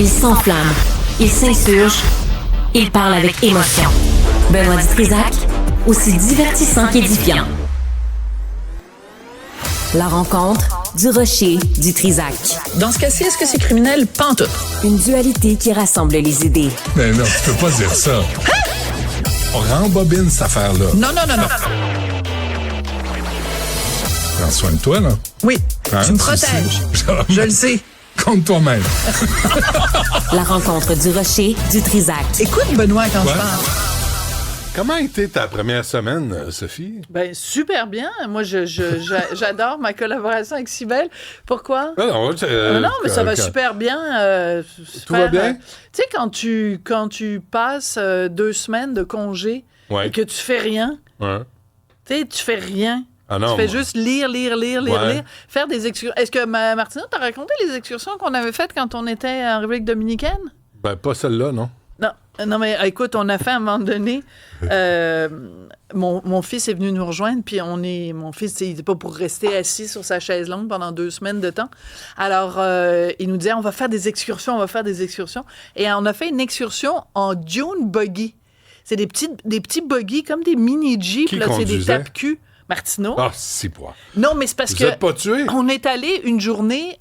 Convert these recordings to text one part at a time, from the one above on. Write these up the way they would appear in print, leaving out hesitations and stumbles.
Il s'enflamme, il s'insurge, il parle avec émotion. Benoît Dutrisac, aussi divertissant qu'édifiant. La rencontre du Rocher du Trisac. Dans ce cas-ci, est-ce que c'est criminel? Pas en tout. Une dualité qui rassemble les idées. Mais non, tu peux pas dire ça. On rembobine cette affaire-là. Non. Prends soin de toi, là. Oui, Hein, tu me protèges. Je le sais. Compte toi-même. La rencontre du Rocher du Trisac. Écoute, Benoît, quand je Ouais. parle. Comment a été ta première semaine, Sophie? Ben, super bien. Moi, j'adore ma collaboration avec Cybèle. Pourquoi? Non, Mais ça va super bien. Tout va bien? Tu sais, quand tu passes 2 semaines de congé Ouais. et que tu fais rien, Ouais. tu sais, tu fais rien. Ah non, Tu fais moi. juste lire, Ouais. faire des excursions. Est-ce que Martina t'a raconté les excursions qu'on avait faites quand on était en République dominicaine? Ben, pas celle-là, non. Non, mais écoute, on a fait à un moment donné, mon fils est venu nous rejoindre, puis mon fils, il n'était pas pour rester assis sur sa chaise longue pendant 2 semaines de temps. Alors, il nous disait, on va faire des excursions. Et on a fait une excursion en dune buggy. C'est des petits buggy comme des mini Jeeps, Qui là, c'est des conduisait? tape-cul. Martineau. Ah, c'est pas. Non, mais c'est parce Vous que êtes pas tués? on est allé une journée,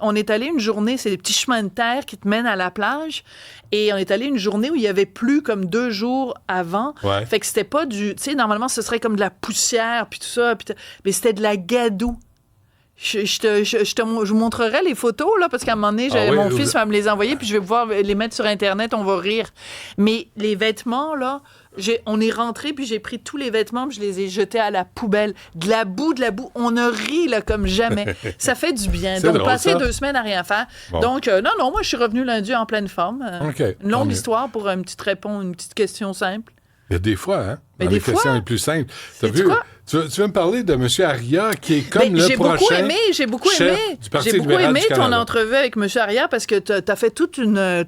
c'est des petits chemins de terre qui te mènent à la plage, et on est allé une journée où il y avait plu comme 2 jours avant. Ouais. Fait que c'était pas tu sais, normalement, ce serait comme de la poussière, puis tout ça, mais c'était de la gadoue. Je vous montrerai les photos, là, parce qu'à un moment donné, mon fils va me les envoyer, puis je vais pouvoir les mettre sur Internet, on va rire. Mais les vêtements, là, on est rentré, puis j'ai pris tous les vêtements, puis je les ai jetés à la poubelle. De la boue. On a ri, là, comme jamais. Ça fait du bien. C'est Donc, drôle, passer ça. 2 semaines à rien faire. Bon. Donc, non, moi, je suis revenue lundi en pleine forme. OK, Une tant longue mieux. histoire pour une petite question simple. Il y a des fois, hein? Mais Dans des les fois, questions les plus simples. T'as sais-tu vu? quoi? Tu veux me parler de M. Aria, qui est comme Ben, le prochain j'ai beaucoup chef aimé. du Parti J'ai beaucoup libéral aimé du ton Canada. entrevue avec M. Aria parce que t'as fait toute une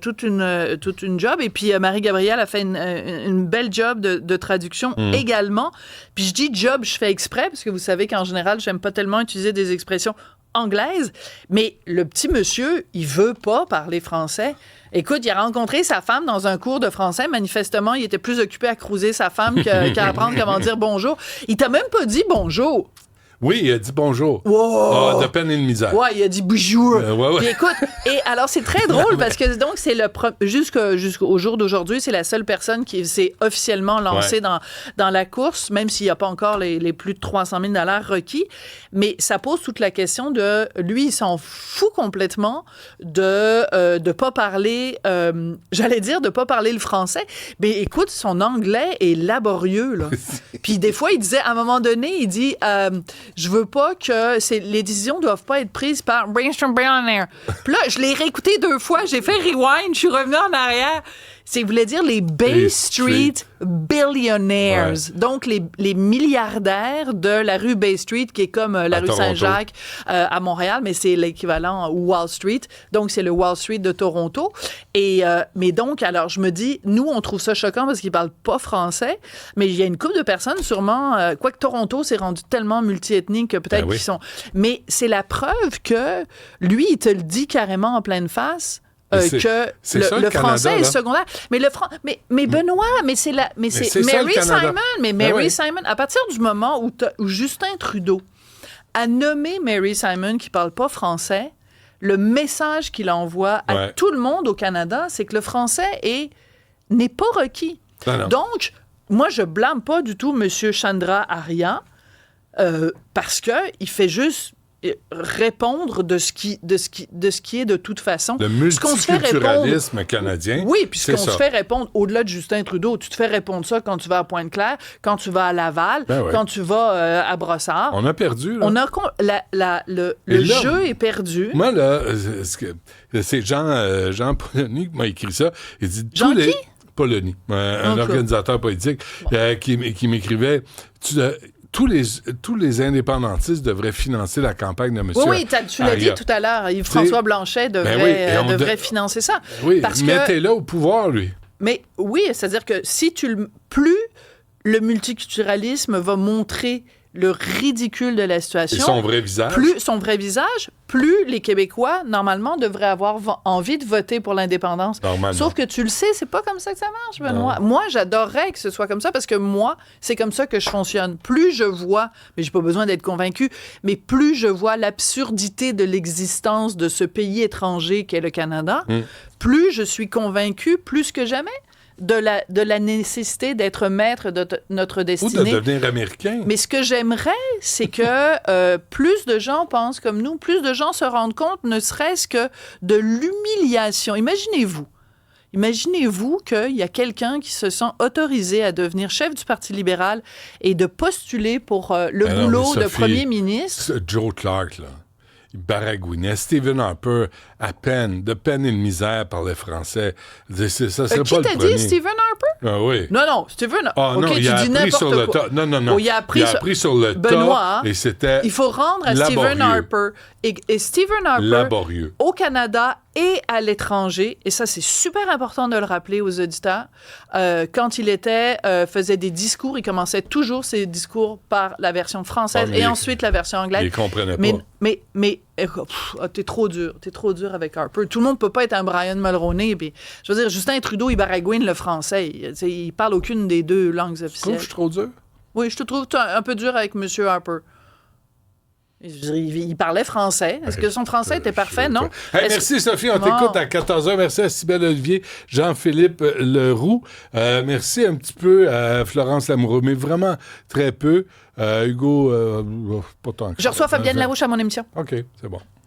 job, et puis Marie-Gabrielle a fait une belle job de traduction également. Puis je dis job, je fais exprès parce que vous savez qu'en général, j'aime pas tellement utiliser des expressions anglaises, mais le petit monsieur, il veut pas parler français. Écoute, il a rencontré sa femme dans un cours de français. Manifestement, il était plus occupé à cruiser sa femme qu'à apprendre comment dire bonjour. Il t'a même pas dit bonjour. Oui, il a dit bonjour. Wow. Ah, de peine et de misère. Ouais, il a dit bonjour. Ouais. Puis écoute, et alors c'est très drôle parce que donc c'est jusqu'au jour d'aujourd'hui, c'est la seule personne qui s'est officiellement lancée dans la course, même s'il n'y a pas encore les plus de 300 000 $ requis. Mais ça pose toute la question de lui, il s'en fout complètement de pas parler, de pas parler le français. Mais écoute, son anglais est laborieux là. Puis des fois, il disait à un moment donné, il dit je veux pas que les décisions doivent pas être prises par brainstorm billionaire. Puis là, je l'ai réécouté 2 fois, j'ai fait rewind, je suis revenue en arrière. Il voulait dire les Bay Street Billionaires. Ouais. Donc, les milliardaires de la rue Bay Street, qui est comme la rue Toronto. Saint-Jacques à Montréal, mais c'est l'équivalent Wall Street. Donc, c'est le Wall Street de Toronto. Mais donc, alors, je me dis, nous, on trouve ça choquant parce qu'ils parlent pas français, mais il y a une couple de personnes, sûrement, quoique Toronto s'est rendu tellement multiethnique que peut-être qu'ils sont... Mais c'est la preuve que lui, il te le dit carrément en pleine face, que c'est ça, le le français Canada, est là. secondaire. Mais Benoît, c'est c'est ça, le Mary Canada. Simon. Mais Ben Mary oui. Simon, à partir du moment où Justin Trudeau a nommé Mary Simon qui parle pas français, le message qu'il envoie à Ouais. tout le monde au Canada, c'est que le français n'est pas requis. Non. Donc, moi, je blâme pas du tout M. Chandra Arya parce que il fait juste répondre de ce qui est de toute façon. Le Ce qu'on se fait multiculturalisme canadien. Oui, puis ce c'est qu'on ça. se fait répondre, au-delà de Justin Trudeau, tu te fais répondre ça quand tu vas à Pointe-Claire, quand tu vas à Laval, Ben ouais. quand tu vas à Brossard. On a perdu, là. Le Et là, jeu est perdu. Moi, là, c'est Jean Polony qui m'a écrit ça. Il dit Jean tous les... qui? Polony, un Ok. organisateur politique qui m'écrivait tous les indépendantistes devraient financer la campagne de M. Oui, tu l'as dit tout à l'heure. Yves-François Blanchet devrait financer ça. Oui, parce que, mettez-le au pouvoir, lui. mais oui, c'est-à-dire que si plus le multiculturalisme va montrer le ridicule de la situation. Et son vrai visage. Plus les Québécois, normalement, devraient avoir envie de voter pour l'indépendance. Normalement. Sauf que tu le sais, c'est pas comme ça que ça marche, Benoît. Moi, j'adorerais que ce soit comme ça parce que moi, c'est comme ça que je fonctionne. Plus je vois, mais j'ai pas besoin d'être convaincu, mais plus je vois l'absurdité de l'existence de ce pays étranger qu'est le Canada, plus je suis convaincu, plus que jamais, de la nécessité d'être maître de notre destinée. Ou de devenir américain. Mais ce que j'aimerais, c'est que plus de gens pensent comme nous, plus de gens se rendent compte, ne serait-ce que de l'humiliation. Imaginez-vous qu'il y a quelqu'un qui se sent autorisé à devenir chef du Parti libéral et de postuler pour le boulot de premier ministre. Joe Clark, là. Il baragouinait. Stephen Harper, de peine et de misère, parlait français. Ça serait Qui pas t'a le premier. dit Stephen Harper? Ah oui. Non, Stephen... Ah OK, non, tu il a dis appris sur le n'importe quoi. tas. Non. Oh, il a appris sur le Benoît, tas. Et c'était il faut rendre à Stephen Harper. Et Stephen Harper, laborieux. Au Canada et à l'étranger, et ça, c'est super important de le rappeler aux auditeurs, quand il faisait des discours, il commençait toujours ses discours par la version française et ensuite la version anglaise. Il comprenait pas. Mais t'es trop dur avec Harper. Tout le monde peut pas être un Brian Mulroney. Puis, je veux dire, Justin Trudeau, il baragouine le français. Il parle aucune des deux langues officielles. Tu trouves que je suis trop dur? Oui, je te trouve un peu dur avec M. Harper. Il parlait français. Est-ce que son français était parfait? Non. Hey, merci, Sophie. On t'écoute à 14h. Merci à Cybèle Olivier, Jean-Philippe Leroux. Merci un petit peu à Florence Lamoureux, mais vraiment très peu. Hugo, pas tant que ça. Je reçois Fabienne Larouche à mon émission. OK, c'est bon.